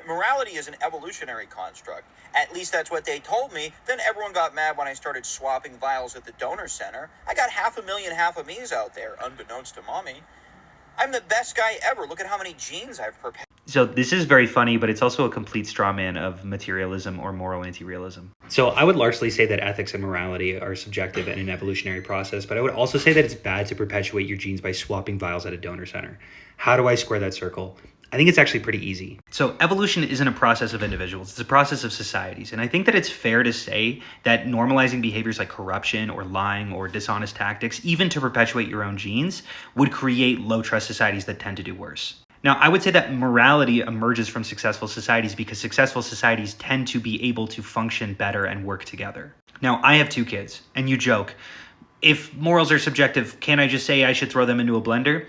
Morality is an evolutionary construct. At least that's what they told me. Then everyone got mad when I started swapping vials at the donor center. I got 500,000 half-of-me's out there, unbeknownst to mommy. I'm the best guy ever. Look at how many genes I've prepared. So this is very funny, but it's also a complete straw man of materialism or moral anti-realism. So I would largely say that ethics and morality are subjective and an evolutionary process, but I would also say that it's bad to perpetuate your genes by swapping vials at a donor center. How do I square that circle? I think it's actually pretty easy. So evolution isn't a process of individuals, it's a process of societies. And I think that it's fair to say that normalizing behaviors like corruption or lying or dishonest tactics, even to perpetuate your own genes, would create low trust societies that tend to do worse. Now, I would say that morality emerges from successful societies because successful societies tend to be able to function better and work together. Now, I have 2 kids, and you joke, if morals are subjective, can't I just say I should throw them into a blender?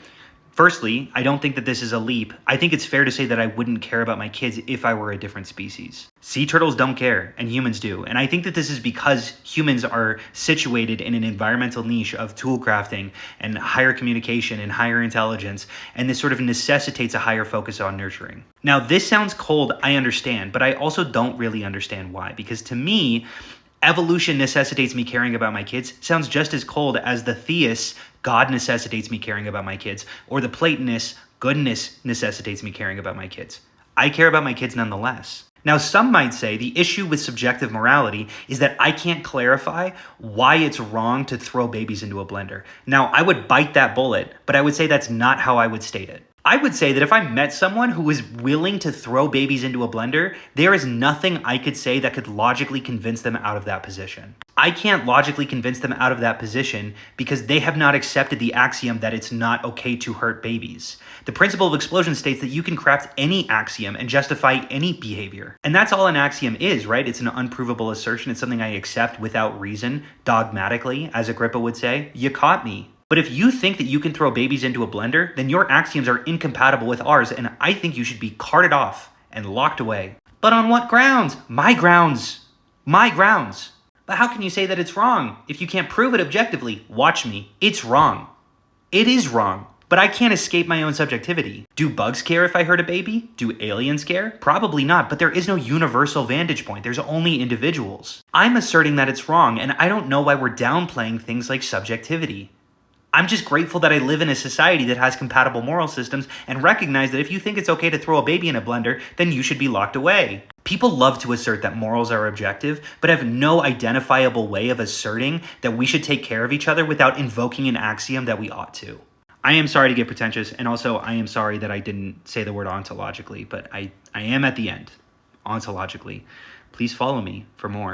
Firstly, I don't think that this is a leap. I think it's fair to say that I wouldn't care about my kids if I were a different species. Sea turtles don't care, and humans do. And I think that this is because humans are situated in an environmental niche of tool crafting and higher communication and higher intelligence, and this sort of necessitates a higher focus on nurturing. Now, this sounds cold, I understand, but I also don't really understand why. Because to me, evolution necessitates me caring about my kids sounds just as cold as the theist, God necessitates me caring about my kids, or the Platonist, goodness necessitates me caring about my kids. I care about my kids nonetheless. Now, some might say the issue with subjective morality is that I can't clarify why it's wrong to throw babies into a blender. Now, I would bite that bullet, but I would say that's not how I would state it. I would say that if I met someone who was willing to throw babies into a blender, there is nothing I could say that could logically convince them out of that position. I can't logically convince them out of that position because they have not accepted the axiom that it's not okay to hurt babies. The principle of explosion states that you can craft any axiom and justify any behavior. And that's all an axiom is, right? It's an unprovable assertion. It's something I accept without reason, dogmatically, as Agrippa would say. You caught me. But if you think that you can throw babies into a blender, then your axioms are incompatible with ours, and I think you should be carted off and locked away. But on what grounds? My grounds. My grounds. But how can you say that it's wrong if you can't prove it objectively? Watch me. It's wrong. It is wrong. But I can't escape my own subjectivity. Do bugs care if I hurt a baby? Do aliens care? Probably not, but there is no universal vantage point. There's only individuals. I'm asserting that it's wrong, and I don't know why we're downplaying things like subjectivity. I'm just grateful that I live in a society that has compatible moral systems and recognize that if you think it's okay to throw a baby in a blender, then you should be locked away. People love to assert that morals are objective, but have no identifiable way of asserting that we should take care of each other without invoking an axiom that we ought to. I am sorry to get pretentious, and also I am sorry that I didn't say the word ontologically, but I am at the end, ontologically. Please follow me for more.